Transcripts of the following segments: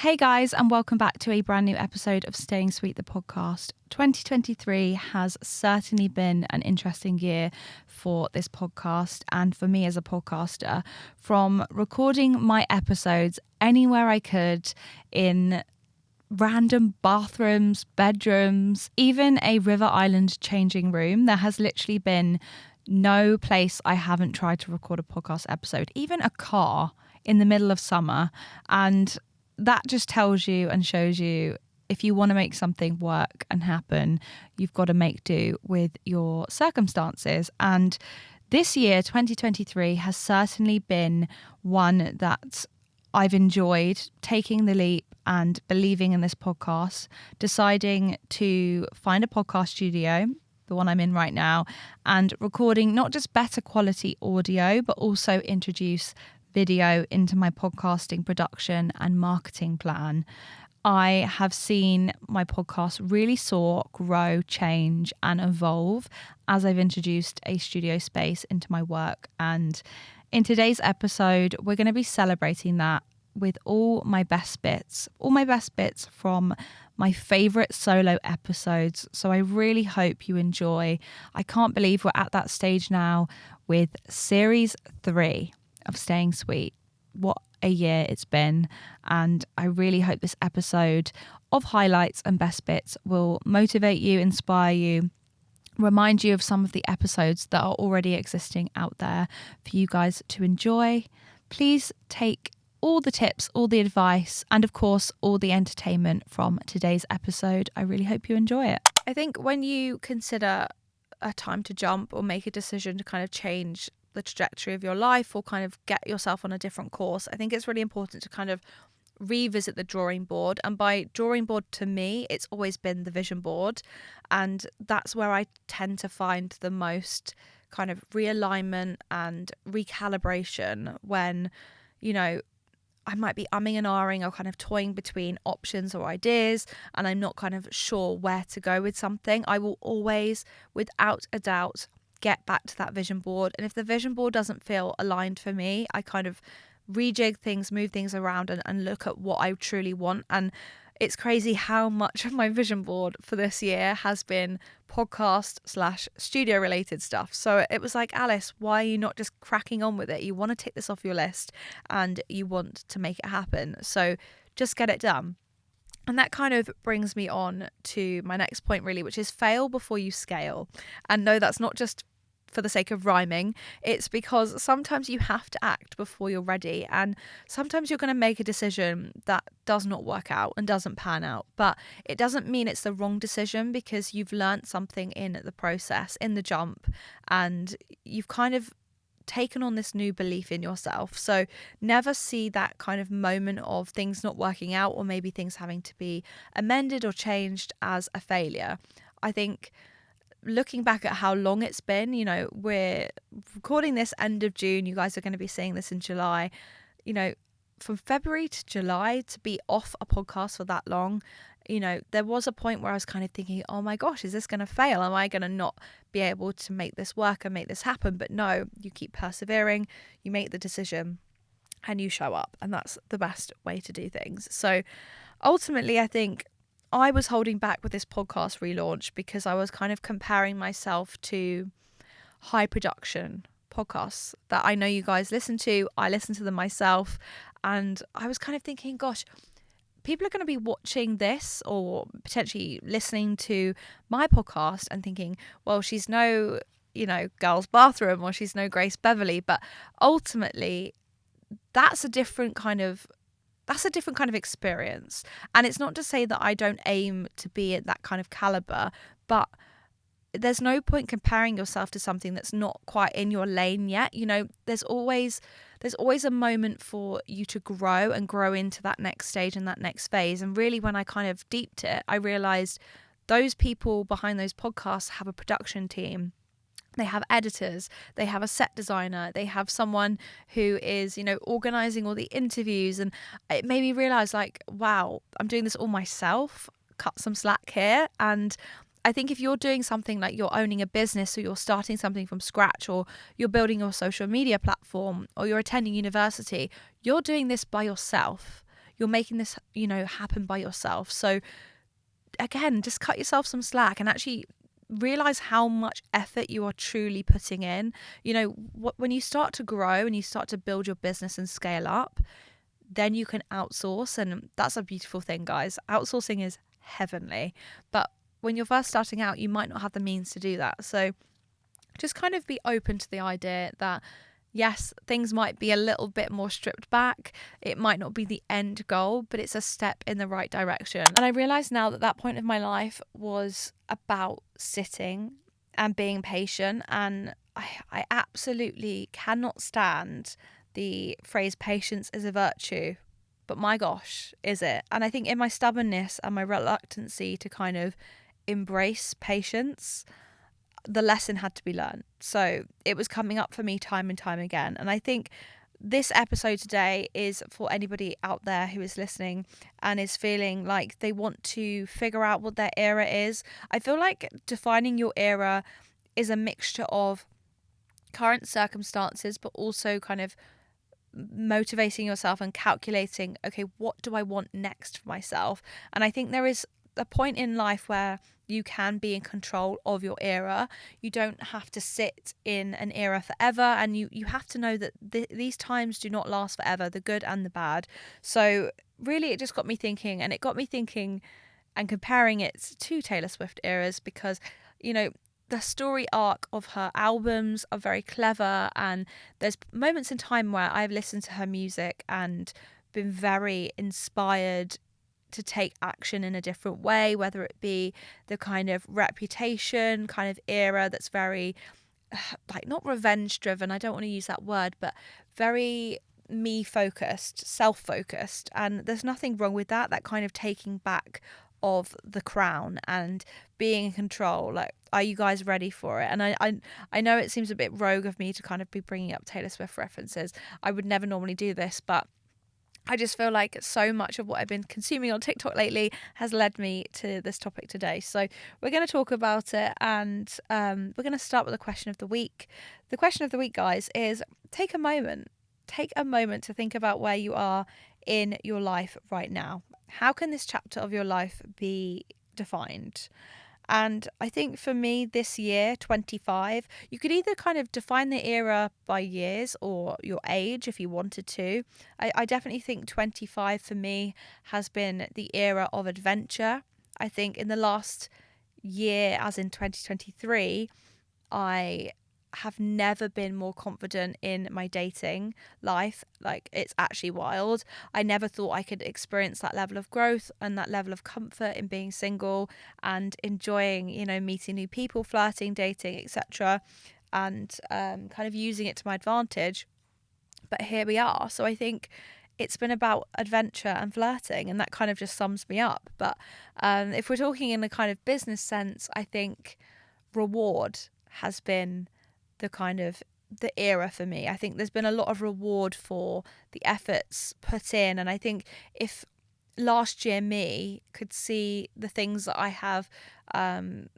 Hey guys, and welcome back to a brand new episode of Staying Sweet, the podcast. 2023 has certainly been an interesting year for this podcast and for me as a podcaster, from recording my episodes anywhere I could in random bathrooms, bedrooms, even a River Island changing room. There has literally been no place I haven't tried to record a podcast episode, even a car in the middle of summer. And that just tells you and shows you, if you want to make something work and happen, you've got to make do with your circumstances. And this year, 2023, has certainly been one that I've enjoyed, taking the leap and believing in this podcast, deciding to find a podcast studio, the one I'm in right now, and recording not just better quality audio, but also introduce video into my podcasting production and marketing plan. I have seen my podcast really soar, grow, change, and evolve as I've introduced a studio space into my work. And in today's episode, we're going to be celebrating that with all my best bits from my favorite solo episodes. So I really hope you enjoy. I can't believe we're at that stage now with series 3 of Staying Sweet. What a year it's been, and I really hope this episode of highlights and best bits will motivate you, inspire you, remind you of some of the episodes that are already existing out there for you guys to enjoy. Please take all the tips, all the advice, and of course all the entertainment from today's episode. I really hope you enjoy it. I think when you consider a time to jump or make a decision to kind of change the trajectory of your life or kind of get yourself on a different course, I think it's really important to kind of revisit the drawing board. And by drawing board, to me, it's always been the vision board. And that's where I tend to find the most kind of realignment and recalibration when, you know, I might be umming and ahhing or kind of toying between options or ideas, and I'm not kind of sure where to go with something. I will always, without a doubt, get back to that vision board. And if the vision board doesn't feel aligned for me, I kind of rejig things, move things around and look at what I truly want. And it's crazy how much of my vision board for this year has been podcast / studio related stuff. So it was like, Alice, why are you not just cracking on with it? You want to tick this off your list and you want to make it happen. So just get it done. And that kind of brings me on to my next point, really, which is fail before you scale. And no, that's not just for the sake of rhyming. It's because sometimes you have to act before you're ready. And sometimes you're going to make a decision that does not work out and doesn't pan out. But it doesn't mean it's the wrong decision, because you've learned something in the process, in the jump, and you've kind of taken on this new belief in yourself. So never see that kind of moment of things not working out or maybe things having to be amended or changed as a failure. I think looking back at how long it's been, you know, we're recording this end of June. You guys are going to be seeing this in July. You know, from February to July, to be off a podcast for that long, you know, there was a point where I was kind of thinking, oh my gosh, is this going to fail? Am I going to not be able to make this work and make this happen? But no, you keep persevering, you make the decision, and you show up. And that's the best way to do things. So ultimately, I think I was holding back with this podcast relaunch because I was kind of comparing myself to high production podcasts that I know you guys listen to. I listen to them myself. And I was kind of thinking, gosh, people are going to be watching this or potentially listening to my podcast and thinking, well, she's no, you know, Girls Bathroom, or she's no Grace Beverley. But ultimately, that's a different kind of experience. And it's not to say that I don't aim to be at that kind of caliber, but there's no point comparing yourself to something that's not quite in your lane yet. You know, there's always a moment for you to grow and grow into that next stage and that next phase. And really, when I kind of deeped it, I realized those people behind those podcasts have a production team. They have editors, they have a set designer, they have someone who is, you know, organizing all the interviews. And it made me realize, like, wow, I'm doing this all myself. Cut some slack here. And I think if you're doing something like you're owning a business, or you're starting something from scratch, or you're building your social media platform, or you're attending university, you're doing this by yourself. you're making this, happen by yourself. So again, just cut yourself some slack and actually realize how much effort you are truly putting in. When you start to grow and you start to build your business and scale up, then you can outsource. And that's a beautiful thing, guys. Outsourcing is heavenly. But when you're first starting out, you might not have the means to do that. So just kind of be open to the idea that, yes, things might be a little bit more stripped back. It might not be the end goal, but it's a step in the right direction. And I realize now that point of my life was about sitting and being patient. And I absolutely cannot stand the phrase patience is a virtue. But my gosh, is it? And I think in my stubbornness and my reluctancy to kind of embrace patience, the lesson had to be learned. So it was coming up for me time and time again. And I think this episode today is for anybody out there who is listening and is feeling like they want to figure out what their era is. I feel like defining your era is a mixture of current circumstances, but also kind of motivating yourself and calculating, okay, what do I want next for myself? And I think there is a point in life where you can be in control of your era. You don't have to sit in an era forever, and you have to know that these times do not last forever, the good and the bad. So really it just got me thinking, and it got me thinking and comparing it to Taylor Swift eras, because the story arc of her albums are very clever, and there's moments in time where I've listened to her music and been very inspired to take action in a different way, whether it be the kind of Reputation kind of era that's very like not revenge driven, I don't want to use that word, but very me focused, self focused. And there's nothing wrong with that kind of taking back of the crown and being in control. Like, are you guys ready for it? And I know it seems a bit rogue of me to kind of be bringing up Taylor Swift references. I would never normally do this, but I just feel like so much of what I've been consuming on TikTok lately has led me to this topic today. So we're going to talk about it, and we're going to start with the question of the week. The question of the week, guys, is take a moment to think about where you are in your life right now. How can this chapter of your life be defined? And I think for me this year, 25, you could either kind of define the era by years or your age if you wanted to. I definitely think 25 for me has been the era of adventure. I think in the last year, as in 2023, I have never been more confident in my dating life. Like, it's actually wild. I never thought I could experience that level of growth and that level of comfort in being single and enjoying, meeting new people, flirting, dating, etc., and kind of using it to my advantage. But here we are. So I think it's been about adventure and flirting, and that kind of just sums me up. But if we're talking in a kind of business sense, I think reward has been the era for me. I think there's been a lot of reward for the efforts put in, and I think if last year me could see the things that I have not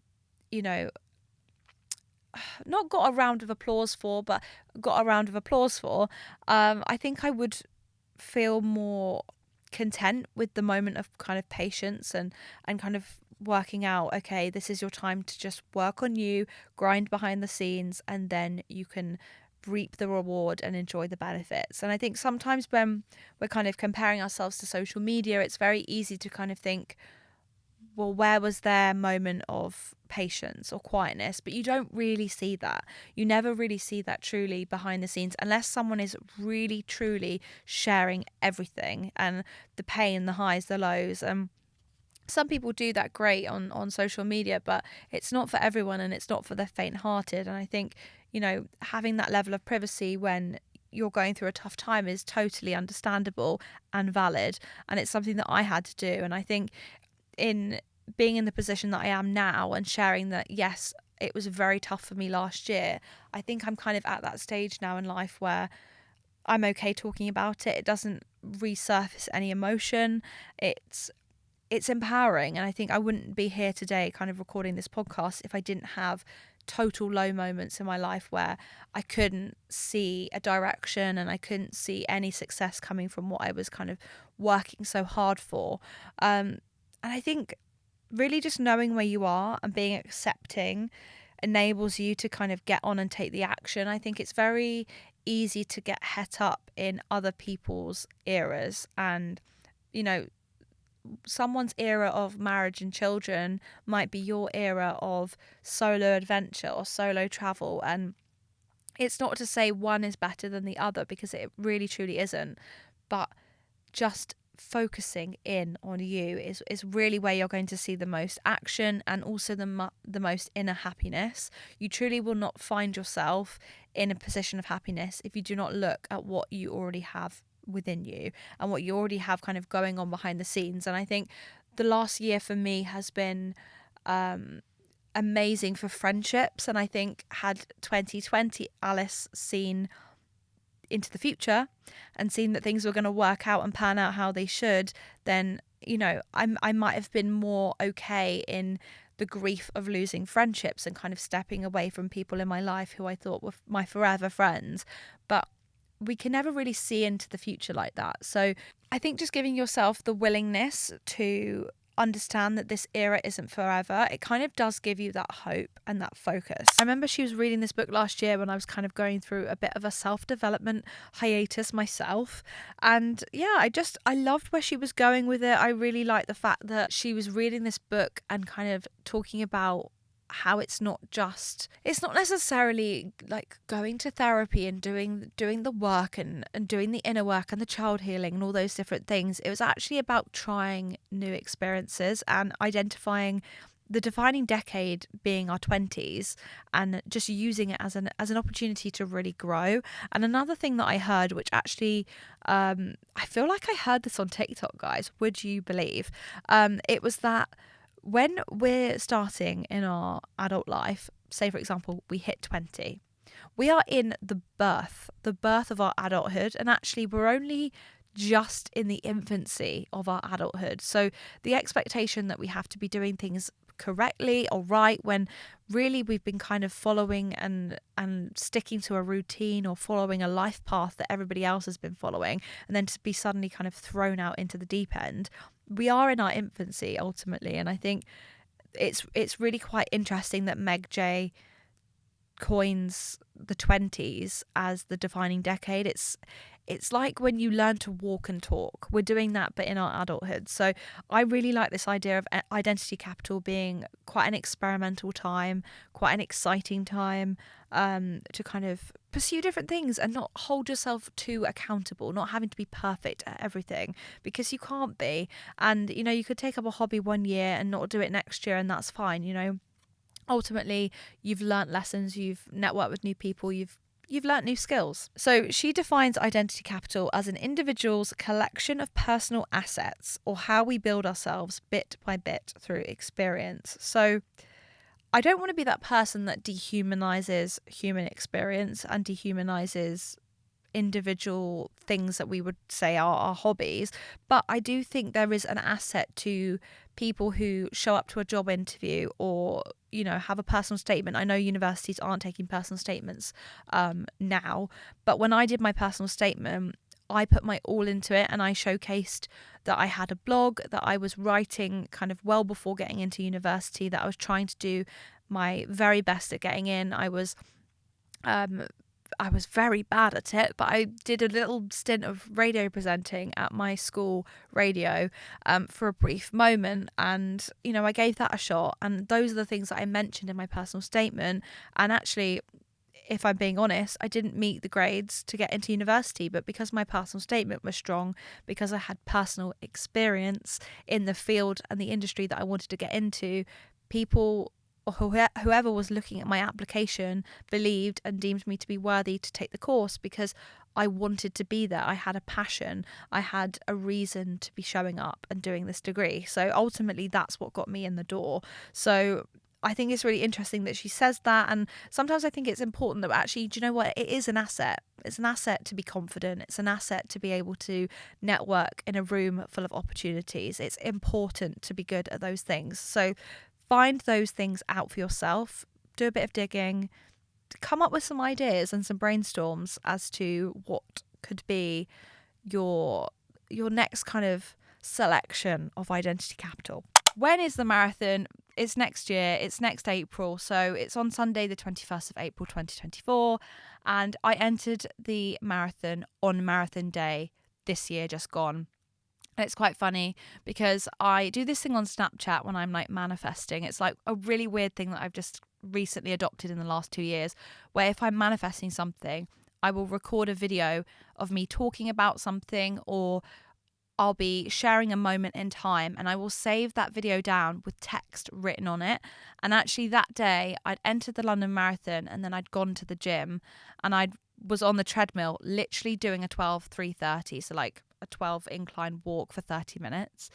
got a round of applause for, but got a round of applause for, I think I would feel more content with the moment of kind of patience and kind of working out, okay, this is your time to just work on you, grind behind the scenes, and then you can reap the reward and enjoy the benefits. And I think sometimes when we're kind of comparing ourselves to social media, it's very easy to kind of think, well, where was their moment of patience or quietness? But you don't really see that. You never really see that truly behind the scenes unless someone is really, truly sharing everything and the pain, the highs, the lows. Some people do that great on social media, but it's not for everyone, and it's not for the faint-hearted. And I think, having that level of privacy when you're going through a tough time is totally understandable and valid. And it's something that I had to do. And I think in being in the position that I am now and sharing that, yes, it was very tough for me last year, I think I'm kind of at that stage now in life where I'm okay talking about it. It doesn't resurface any emotion. It's empowering. And I think I wouldn't be here today kind of recording this podcast if I didn't have total low moments in my life where I couldn't see a direction and I couldn't see any success coming from what I was kind of working so hard for. And I think really just knowing where you are and being accepting enables you to kind of get on and take the action. I think it's very easy to get het up in other people's eras, and someone's era of marriage and children might be your era of solo adventure or solo travel. And it's not to say one is better than the other, because it really truly isn't, but just focusing in on you is really where you're going to see the most action and also the most inner happiness. You truly will not find yourself in a position of happiness if you do not look at what you already have within you and what you already have kind of going on behind the scenes. And I think the last year for me has been amazing for friendships, and I think had 2020 Alice seen into the future and seen that things were going to work out and pan out how they should, then I might have been more okay in the grief of losing friendships and kind of stepping away from people in my life who I thought were my forever friends. But we can never really see into the future like that. So I think just giving yourself the willingness to understand that this era isn't forever, it kind of does give you that hope and that focus. I remember she was reading this book last year when I was kind of going through a bit of a self-development hiatus myself, and I loved where she was going with it. I really liked the fact that she was reading this book and kind of talking about how it's not necessarily like going to therapy and doing the work and doing the inner work and the child healing and all those different things. It was actually about trying new experiences and identifying the defining decade being our 20s and just using it as an opportunity to really grow. And another thing that I heard, which actually I feel like I heard this on TikTok, guys, would you believe, it was that when we're starting in our adult life, say for example, we hit 20, we are in the birth of our adulthood, and actually we're only just in the infancy of our adulthood. So the expectation that we have to be doing things correctly or right, when really we've been kind of following and sticking to a routine or following a life path that everybody else has been following, and then to be suddenly kind of thrown out into the deep end. We are in our infancy ultimately, and I think it's really quite interesting that Meg J coins the 20s as the defining decade. It's like when you learn to walk and talk. We're doing that, but in our adulthood. So I really like this idea of identity capital being quite an experimental time, quite an exciting time to kind of pursue different things and not hold yourself too accountable, not having to be perfect at everything, because you can't be. And, you could take up a hobby one year and not do it next year, and that's fine, Ultimately, you've learnt lessons, you've networked with new people, you've learnt new skills. So she defines identity capital as an individual's collection of personal assets, or how we build ourselves bit by bit through experience. So I don't want to be that person that dehumanizes human experience and dehumanizes individual things that we would say are our hobbies, but I do think there is an asset to people who show up to a job interview or have a personal statement. I know universities aren't taking personal statements now, but when I did my personal statement, I put my all into it, and I showcased that I had a blog, that I was writing kind of well before getting into university, that I was trying to do my very best at getting in. I was very bad at it, but I did a little stint of radio presenting at my school radio for a brief moment, and I gave that a shot, and those are the things that I mentioned in my personal statement. And actually, if I'm being honest, I didn't meet the grades to get into university, but because my personal statement was strong, because I had personal experience in the field and the industry that I wanted to get into, people or whoever was looking at my application believed and deemed me to be worthy to take the course, because I wanted to be there. I had a passion. I had a reason to be showing up and doing this degree. So ultimately, that's what got me in the door. So I think it's really interesting that she says that. And sometimes I think it's important that actually, do you know what? It is an asset. It's an asset to be confident. It's an asset to be able to network in a room full of opportunities. It's important to be good at those things. So find those things out for yourself, do a bit of digging, come up with some ideas and some brainstorms as to what could be your your next kind of selection of identity capital. When is the marathon? It's next year. It's next April. So it's on Sunday, the 21st of April, 2024. And I entered the marathon on marathon day this year, just gone. And it's quite funny because I do this thing on Snapchat when I'm like manifesting. It's like a really weird thing that I've just recently adopted in the last 2 years, where if I'm manifesting something, I will record a video of me talking about something, or I'll be sharing a moment in time, and I will save that video down with text written on it. And actually that day I'd entered the London Marathon, and then I'd gone to the gym, and I was on the treadmill literally doing a 12:3:30, so like a 12 incline walk for 30 minutes.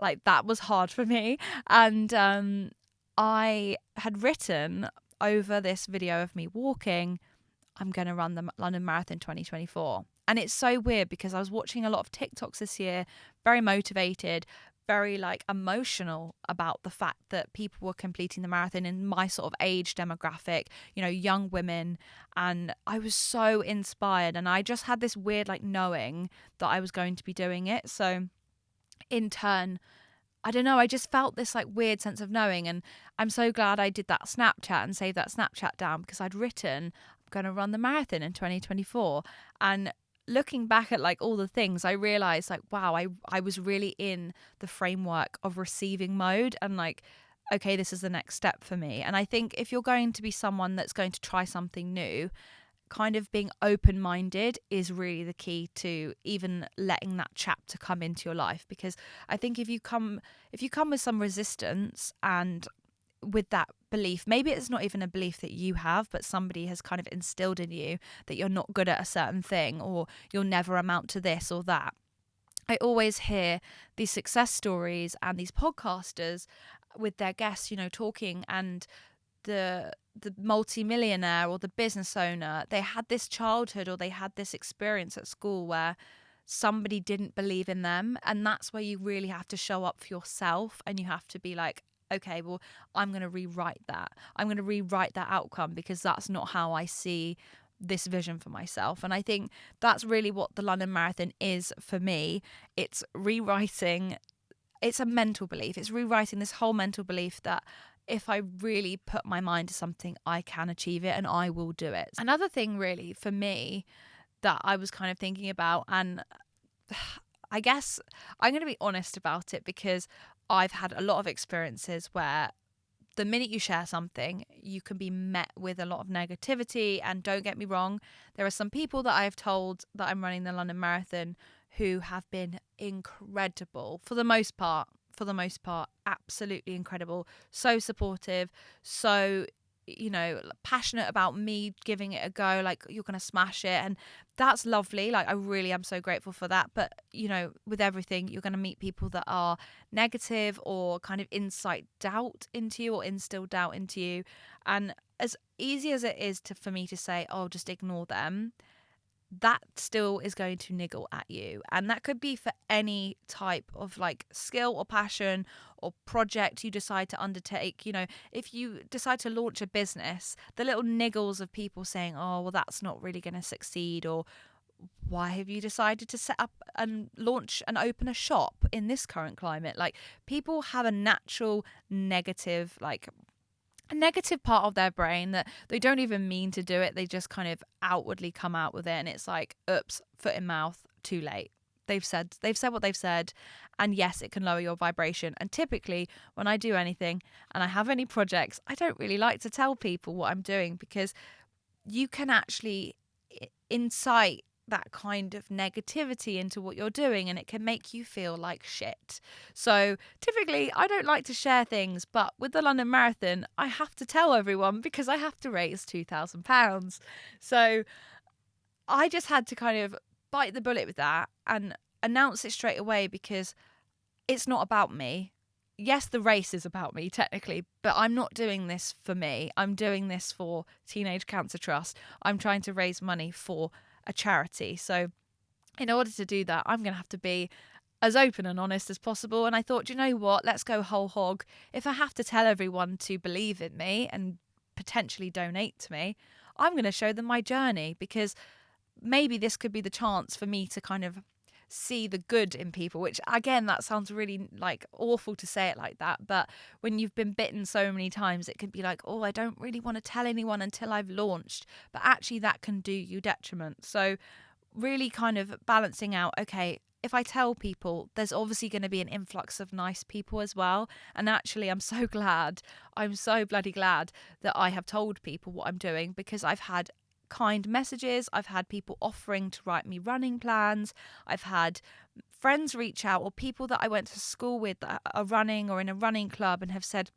Like, that was hard for me. And I had written over this video of me walking, I'm going to run the London Marathon 2024. And it's so weird because I was watching a lot of TikToks this year, very motivated, very like emotional about the fact that people were completing the marathon in my sort of age demographic, you know, young women. And I was so inspired, and I just had this weird like knowing that I was going to be doing it. So in turn, I don't know, I just felt this like weird sense of knowing. And I'm so glad I did that Snapchat and saved that Snapchat down, because I'd written, I'm going to run the marathon in 2024. And looking back at like all the things, I realized like, wow, I was really in the framework of receiving mode, and like, okay, this is the next step for me. And I think if you're going to be someone that's going to try something new, kind of being open-minded is really the key to even letting that chapter come into your life. Because I think if you come with some resistance and with that belief, maybe it's not even a belief that you have, but somebody has kind of instilled in you that you're not good at a certain thing, or you'll never amount to this or that. I always hear these success stories and these podcasters with their guests, you know, talking, and the multi-millionaire or the business owner, they had this childhood or they had this experience at school where somebody didn't believe in them. And that's where you really have to show up for yourself, and you have to be like, okay, well, I'm going to rewrite that. I'm going to rewrite that outcome, because that's not how I see this vision for myself. And I think that's really what the London Marathon is for me. It's rewriting, it's a mental belief. It's rewriting this whole mental belief that if I really put my mind to something, I can achieve it and I will do it. Another thing really for me that I was kind of thinking about, and I guess I'm going to be honest about it, because I've had a lot of experiences where the minute you share something, you can be met with a lot of negativity. And don't get me wrong, there are some people that I've told that I'm running the London Marathon who have been incredible for the most part, absolutely incredible, so supportive, so, you know, passionate about me giving it a go, like, you're gonna smash it. And that's lovely, like, I really am so grateful for that. But, you know, with everything, you're gonna meet people that are negative or kind of incite doubt into you or instill doubt into you. And as easy as it is for me to say, oh, just ignore them, that still is going to niggle at you. And that could be for any type of like skill or passion or project you decide to undertake. You know, if you decide to launch a business, the little niggles of people saying, oh, well, that's not really going to succeed, or why have you decided to set up and launch and open a shop in this current climate? Like, people have a natural negative, like, a negative part of their brain that they don't even mean to do it. They just kind of outwardly come out with it, and it's like, oops, foot in mouth, too late. They've said what they've said. And yes, it can lower your vibration. And typically when I do anything and I have any projects, I don't really like to tell people what I'm doing, because you can actually incite that kind of negativity into what you're doing, and it can make you feel like shit. So typically I don't like to share things, but with the London Marathon, I have to tell everyone because I have to raise £2,000. So I just had to kind of bite the bullet with that and announce it straight away, because it's not about me. Yes, the race is about me technically, but I'm not doing this for me. I'm doing this for Teenage Cancer Trust. I'm trying to raise money for a charity. So in order to do that, I'm going to have to be as open and honest as possible. And I thought, you know what, let's go whole hog. If I have to tell everyone to believe in me and potentially donate to me, I'm going to show them my journey, because maybe this could be the chance for me to kind of see the good in people, which again, that sounds really like awful to say it like that. But when you've been bitten so many times, it can be like, oh, I don't really want to tell anyone until I've launched. But actually that can do you detriment. So really kind of balancing out, okay, if I tell people, there's obviously going to be an influx of nice people as well. And actually, I'm so bloody glad that I have told people what I'm doing, because I've had kind messages. I've had people offering to write me running plans. I've had friends reach out, or people that I went to school with that are running or in a running club and have said,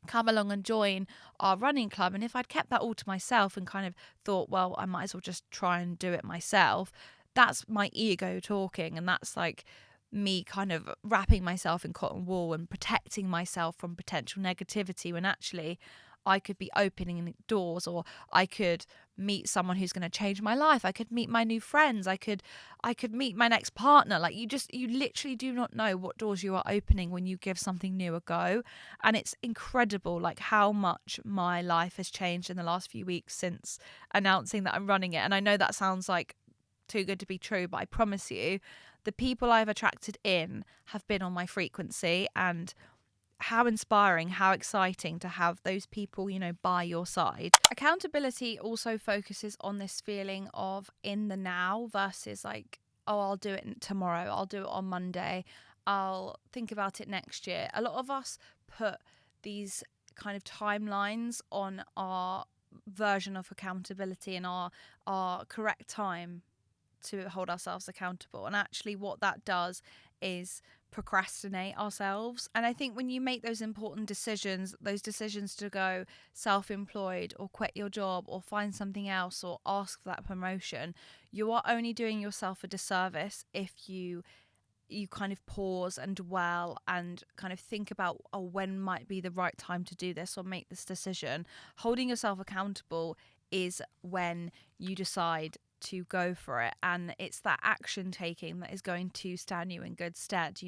come along and join our running club. And if I'd kept that all to myself and kind of thought, well, I might as well just try and do it myself, that's my ego talking, and that's like me kind of wrapping myself in cotton wool and protecting myself from potential negativity, when actually I could be opening doors, or I could meet someone who's going to change my life. I could meet my new friends. I could meet my next partner. Like you literally do not know what doors you are opening when you give something new a go. And it's incredible, like how much my life has changed in the last few weeks since announcing that I'm running it. And I know that sounds like too good to be true, but I promise you, the people I've attracted in have been on my frequency, and how inspiring, how exciting to have those people, by your side. Accountability also focuses on this feeling of in the now versus like, oh, I'll do it tomorrow, I'll do it on Monday, I'll think about it next year. A lot of us put these kind of timelines on our version of accountability and our correct time to hold ourselves accountable. And actually what that does is procrastinate ourselves. And I think when you make those important decisions, those decisions to go self-employed or quit your job or find something else or ask for that promotion, you are only doing yourself a disservice if you kind of pause and dwell and kind of think about, oh, when might be the right time to do this or make this decision. Holding yourself accountable is when you decide to go for it, and it's that action taking that is going to stand you in good stead.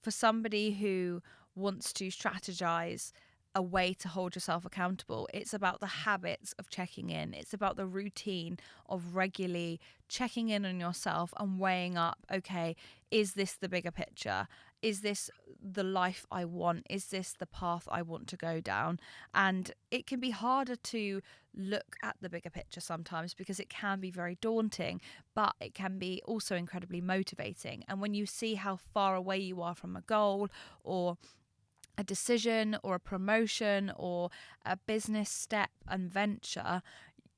For somebody who wants to strategize a way to hold yourself accountable, it's about the habits of checking in. It's about the routine of regularly checking in on yourself and weighing up, okay, is this the bigger picture? Is this the life I want? Is this the path I want to go down? And it can be harder to look at the bigger picture sometimes because it can be very daunting, but it can be also incredibly motivating. And when you see how far away you are from a goal or a decision or a promotion or a business step and venture,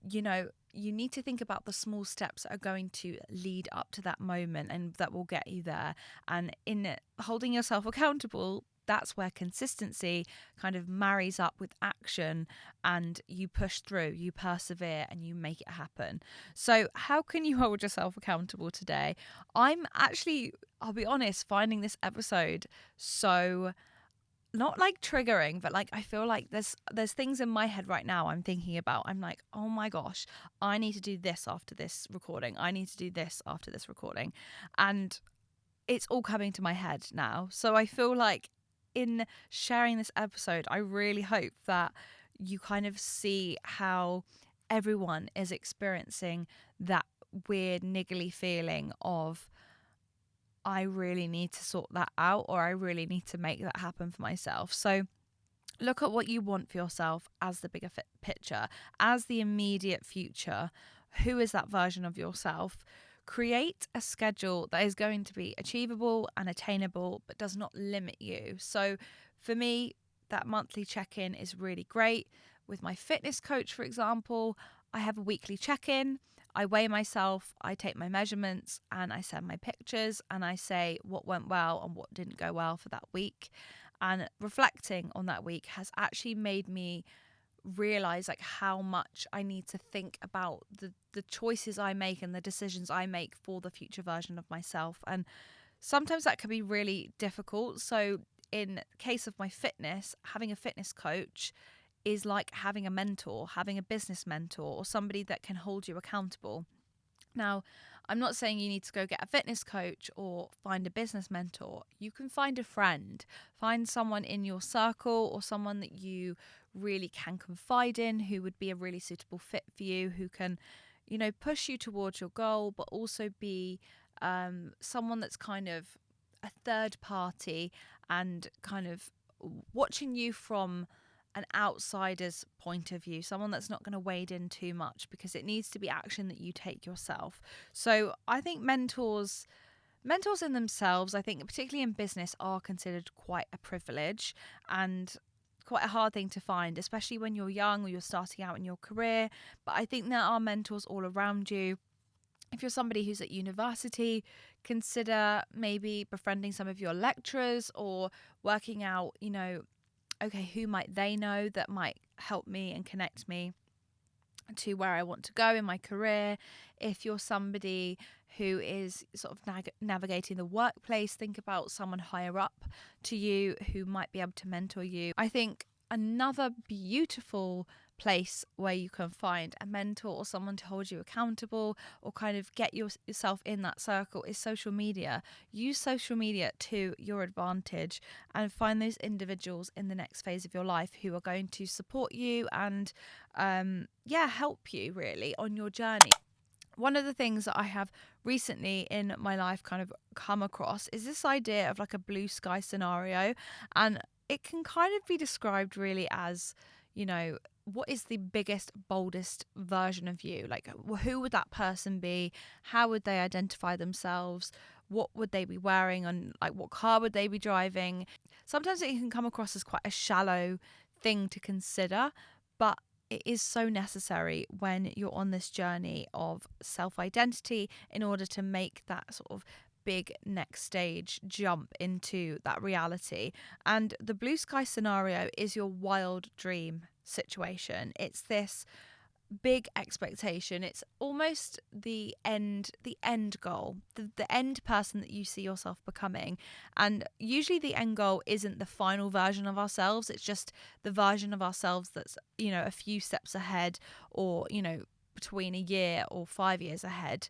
you need to think about the small steps that are going to lead up to that moment and that will get you there. And in holding yourself accountable, that's where consistency kind of marries up with action, and you push through, you persevere, and you make it happen. So how can you hold yourself accountable today? I'm actually, I'll be honest, finding this episode so not like triggering, but like I feel like there's things in my head right now I'm thinking about. I'm like, oh my gosh, I need to do this after this recording. I need to do this after this recording. And it's all coming to my head now. So I feel like in sharing this episode, I really hope that you kind of see how everyone is experiencing that weird niggly feeling of, I really need to sort that out, or I really need to make that happen for myself. So look at what you want for yourself as the bigger picture, as the immediate future. Who is that version of yourself? Create a schedule that is going to be achievable and attainable, but does not limit you. So for me, that monthly check-in is really great. With my fitness coach, for example, I have a weekly check-in. I weigh myself, I take my measurements, and I send my pictures, and I say what went well and what didn't go well for that week. And reflecting on that week has actually made me realize like how much I need to think about the choices I make and the decisions I make for the future version of myself. And sometimes that can be really difficult. So in case of my fitness, having a fitness coach is like having a mentor, having a business mentor, or somebody that can hold you accountable. Now, I'm not saying you need to go get a fitness coach or find a business mentor. You can find a friend, find someone in your circle or someone that you really can confide in who would be a really suitable fit for you, who can, push you towards your goal, but also be someone that's kind of a third party and kind of watching you from an outsider's point of view, someone that's not going to wade in too much, because it needs to be action that you take yourself. So I think mentors in themselves, I think particularly in business, are considered quite a privilege and quite a hard thing to find, especially when you're young or you're starting out in your career. But I think there are mentors all around you. If you're somebody who's at university, consider maybe befriending some of your lecturers or working out, okay, who might they know that might help me and connect me to where I want to go in my career. If you're somebody who is sort of navigating the workplace, think about someone higher up to you who might be able to mentor you. I think another beautiful place where you can find a mentor or someone to hold you accountable or kind of get yourself in that circle is social media. Use social media to your advantage and find those individuals in the next phase of your life who are going to support you and help you really on your journey. One of the things that I have recently in my life kind of come across is this idea of like a blue sky scenario, and it can kind of be described really as, what is the biggest, boldest version of you? Like, who would that person be? How would they identify themselves? What would they be wearing? And like, what car would they be driving? Sometimes it can come across as quite a shallow thing to consider, but it is so necessary when you're on this journey of self-identity in order to make that sort of big next stage jump into that reality. And the blue sky scenario is your wild dream situation. It's this big expectation. It's almost the end goal, the end person that you see yourself becoming. And usually the end goal isn't the final version of ourselves. It's just the version of ourselves that's, a few steps ahead, or, between a year or 5 years ahead.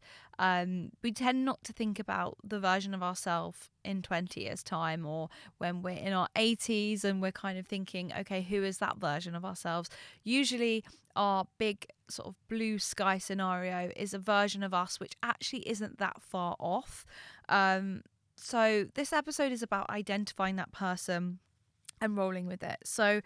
We tend not to think about the version of ourselves in 20 years time, or when we're in our 80s and we're kind of thinking, okay, who is that version of ourselves? Usually our big sort of blue sky scenario is a version of us which actually isn't that far off. So this episode is about identifying that person and rolling with it. So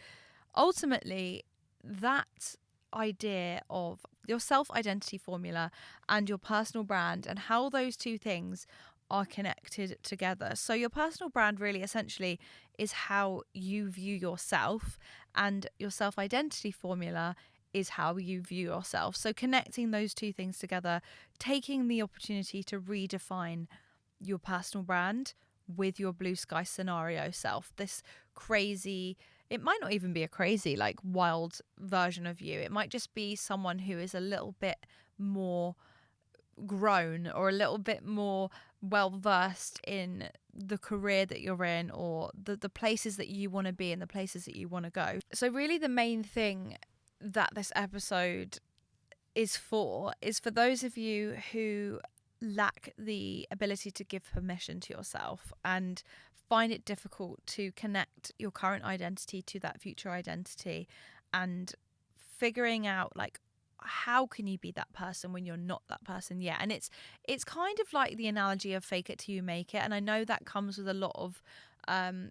ultimately, that idea of your self-identity formula and your personal brand and how those two things are connected together. So your personal brand really essentially is how you view yourself, and your self-identity formula is how you view yourself. So connecting those two things together, taking the opportunity to redefine your personal brand with your blue sky scenario self, this crazy, it might not even be a crazy, like wild version of you. It might just be someone who is a little bit more grown or a little bit more well versed in the career that you're in, or the places that you want to be and the places that you want to go. So really the main thing that this episode is for those of you who lack the ability to give permission to yourself and find it difficult to connect your current identity to that future identity, and figuring out like, how can you be that person when you're not that person yet? And it's kind of like the analogy of fake it till you make it. And I know that comes with a lot of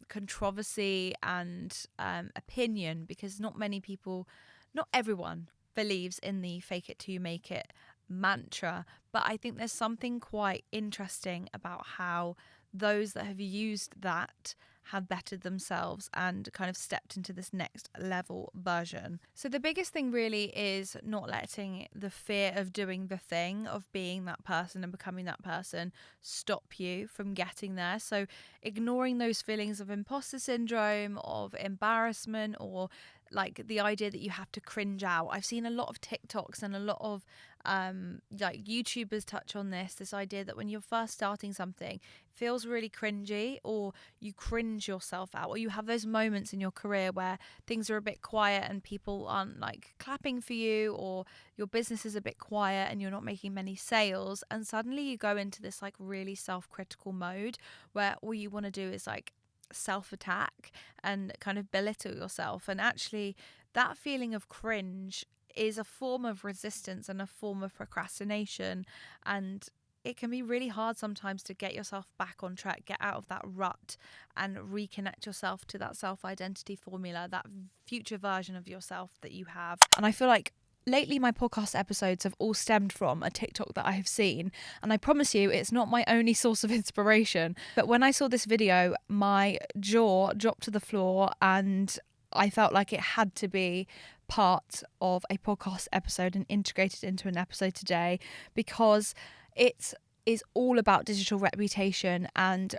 controversy and opinion, because not everyone believes in the fake it till you make it mantra. But I think there's something quite interesting about how those that have used that have bettered themselves and kind of stepped into this next level version. So the biggest thing really is not letting the fear of doing the thing, of being that person and becoming that person, stop you from getting there. So ignoring those feelings of imposter syndrome, of embarrassment, or like the idea that you have to cringe out. I've seen a lot of TikToks and a lot of like YouTubers touch on this idea that when you're first starting something, it feels really cringy, or you cringe yourself out, or you have those moments in your career where things are a bit quiet and people aren't like clapping for you, or your business is a bit quiet and you're not making many sales, and suddenly you go into this like really self-critical mode where all you want to do is like self-attack and kind of belittle yourself. And actually that feeling of cringe is a form of resistance and a form of procrastination, and it can be really hard sometimes to get yourself back on track, get out of that rut and reconnect yourself to that self-identity formula, that future version of yourself that you have. And I feel like lately my podcast episodes have all stemmed from a TikTok that I have seen, and I promise you it's not my only source of inspiration. But when I saw this video, my jaw dropped to the floor and I felt like it had to be part of a podcast episode and integrated into an episode today, because it is all about digital reputation and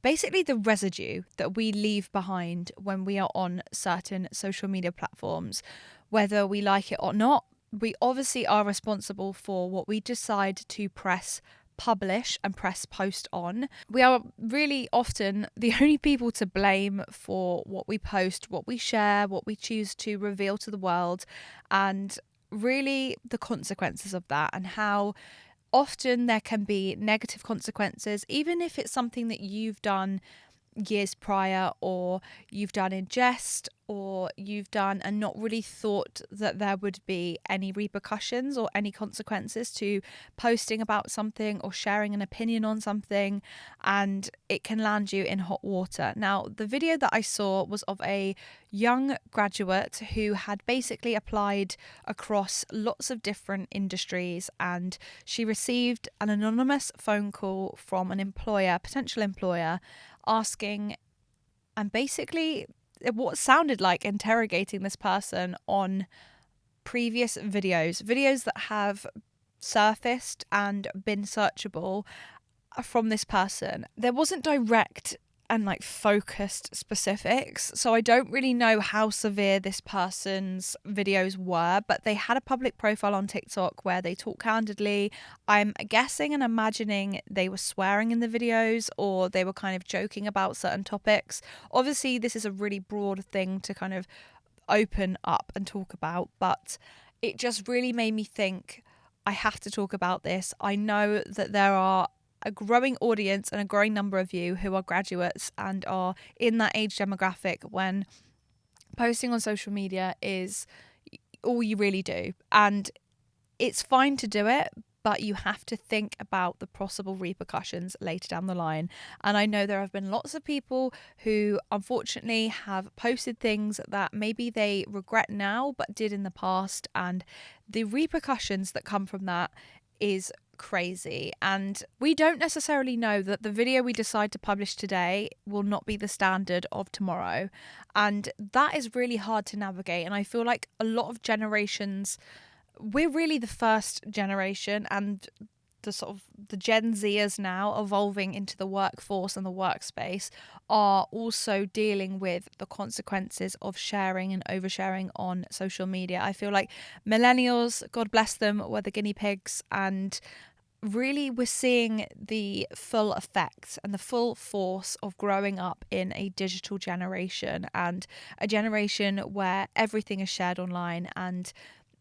basically the residue that we leave behind when we are on certain social media platforms. Whether we like it or not, we obviously are responsible for what we decide to press publish and press post on. We are really often the only people to blame for what we post, what we share, what we choose to reveal to the world, and really the consequences of that, and how often there can be negative consequences, even if it's something that you've done years prior, or you've done in jest, or you've done and not really thought that there would be any repercussions or any consequences to posting about something or sharing an opinion on something, and it can land you in hot water. Now, the video that I saw was of a young graduate who had basically applied across lots of different industries, and she received an anonymous phone call from an employer, potential employer, asking and basically what sounded like interrogating this person on previous videos that have surfaced and been searchable from this person. There wasn't direct and focused specifics, so I don't really know how severe this person's videos were, but they had a public profile on TikTok where they talk candidly. I'm guessing and imagining they were swearing in the videos, or they were kind of joking about certain topics. Obviously this is a really broad thing to kind of open up and talk about, but it just really made me think, I have to talk about this. I know that there are a growing audience and a growing number of you who are graduates and are in that age demographic when posting on social media is all you really do. And it's fine to do it, but you have to think about the possible repercussions later down the line. And I know there have been lots of people who unfortunately have posted things that maybe they regret now but did in the past, and the repercussions that come from that is crazy. And we don't necessarily know that the video we decide to publish today will not be the standard of tomorrow, and that is really hard to navigate. And I feel like a lot of generations, we're really the first generation, and the Gen Zers now evolving into the workforce and the workspace are also dealing with the consequences of sharing and oversharing on social media. I feel like millennials, God bless them, were the guinea pigs, and really we're seeing the full effects and the full force of growing up in a digital generation, and a generation where everything is shared online and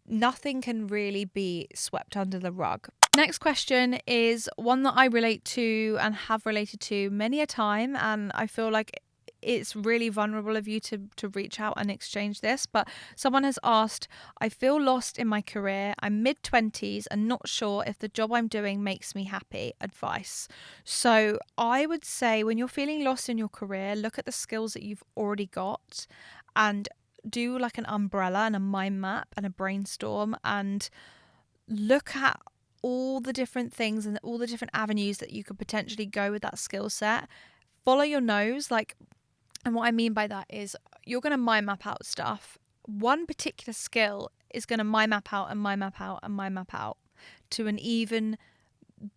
nothing can really be swept under the rug. Next question is one that I relate to and have related to many a time, and I feel like it's really vulnerable of you to reach out and exchange this. But someone has asked, I feel lost in my career. I'm mid-20s and not sure if the job I'm doing makes me happy. Advice. So I would say, when you're feeling lost in your career, look at the skills that you've already got and do an umbrella and a mind map and a brainstorm, and look at all the different things and all the different avenues that you could potentially go with that skill set. Follow your nose, and what I mean by that is you're going to mind map out stuff. One particular skill is going to mind map out and mind map out and mind map out to an even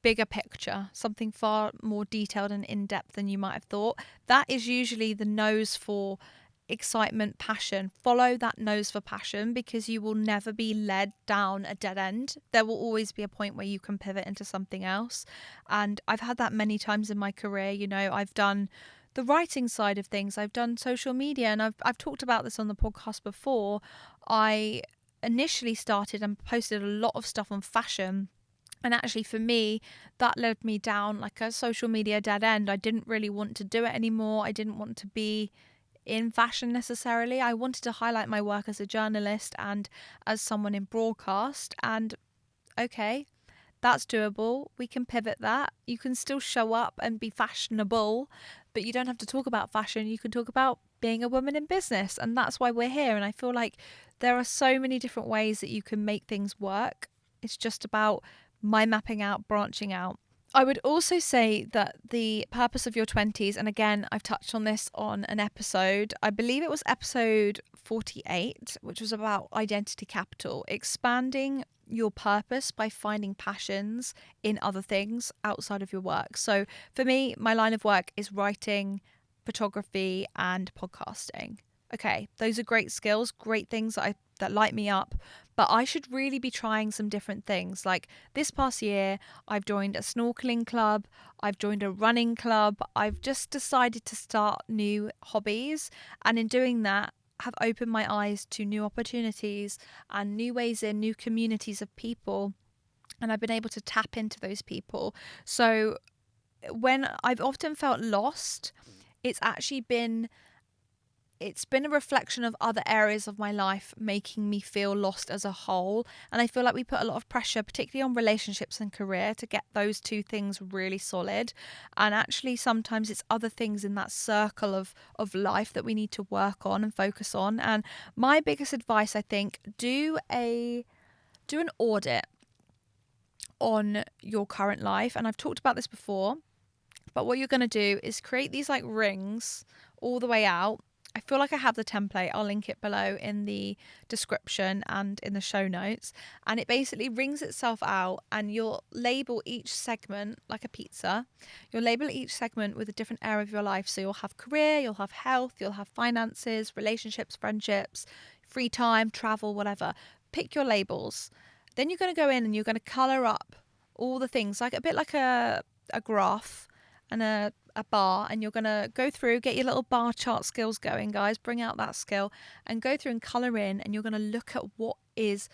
bigger picture, something far more detailed and in-depth than you might have thought. That is usually the nose for excitement, passion. Follow that nose for passion, because you will never be led down a dead end. There will always be a point where you can pivot into something else. And I've had that many times in my career. I've done the writing side of things, I've done social media, and I've talked about this on the podcast before. I initially started and posted a lot of stuff on fashion, and actually for me that led me down a social media dead end. I didn't really want to do it anymore. I didn't want to be in fashion necessarily. I wanted to highlight my work as a journalist and as someone in broadcast, and okay, That's doable. We can pivot that. You can still show up and be fashionable, but you don't have to talk about fashion. You can talk about being a woman in business. And that's why we're here. And I feel like there are so many different ways that you can make things work. It's just about mind mapping out, branching out. I would also say that the purpose of your 20s, and again, I've touched on this on an episode, I believe it was episode 48, which was about identity capital, expanding your purpose by finding passions in other things outside of your work. So for me, my line of work is writing, photography, and podcasting. Okay, those are great skills, great things that light me up, but I should really be trying some different things. Like this past year, I've joined a snorkeling club, I've joined a running club, I've just decided to start new hobbies, and in doing that, have opened my eyes to new opportunities and new ways in, new communities of people, and I've been able to tap into those people. So when I've often felt lost, it's been a reflection of other areas of my life making me feel lost as a whole. And I feel like we put a lot of pressure, particularly on relationships and career, to get those two things really solid. And actually, sometimes it's other things in that circle of life that we need to work on and focus on. And my biggest advice, I think, do an audit on your current life. And I've talked about this before, but what you're going to do is create these like rings all the way out. I feel like I have the template. I'll link it below in the description and in the show notes. And it basically rings itself out, and you'll label each segment like a pizza. You'll label each segment with a different area of your life. So you'll have career, you'll have health, you'll have finances, relationships, friendships, free time, travel, whatever. Pick your labels. Then you're going to go in and you're going to colour up all the things, like a bit like a graph and a bar, and you're going to go through, get your little bar chart skills going, guys, bring out that skill and go through and colour in, and you're going to look at what is,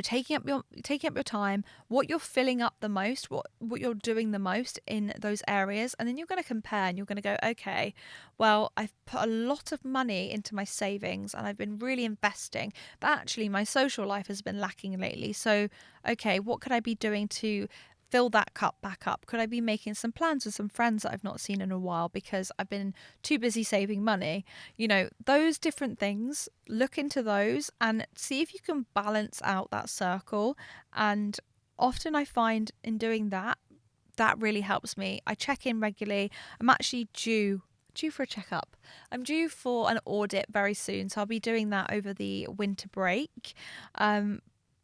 taking up your time, what you're filling up the most, what you're doing the most in those areas. And then you're going to compare, and you're going to go, okay, well, I've put a lot of money into my savings and I've been really investing, but actually my social life has been lacking lately. So, okay, what could I be doing to fill that cup back up? Could I be making some plans with some friends that I've not seen in a while because I've been too busy saving money? Those different things, look into those and see if you can balance out that circle. And often I find in doing that really helps me. I check in regularly. I'm actually due for a checkup. I'm due for an audit very soon, so I'll be doing that over the winter break.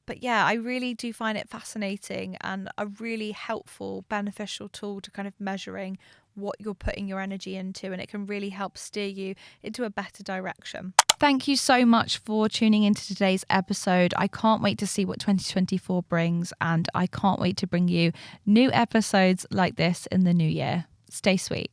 But yeah, I really do find it fascinating and a really helpful, beneficial tool to kind of measuring what you're putting your energy into, and it can really help steer you into a better direction. Thank you so much for tuning into today's episode. I can't wait to see what 2024 brings, and I can't wait to bring you new episodes like this in the new year. Stay sweet.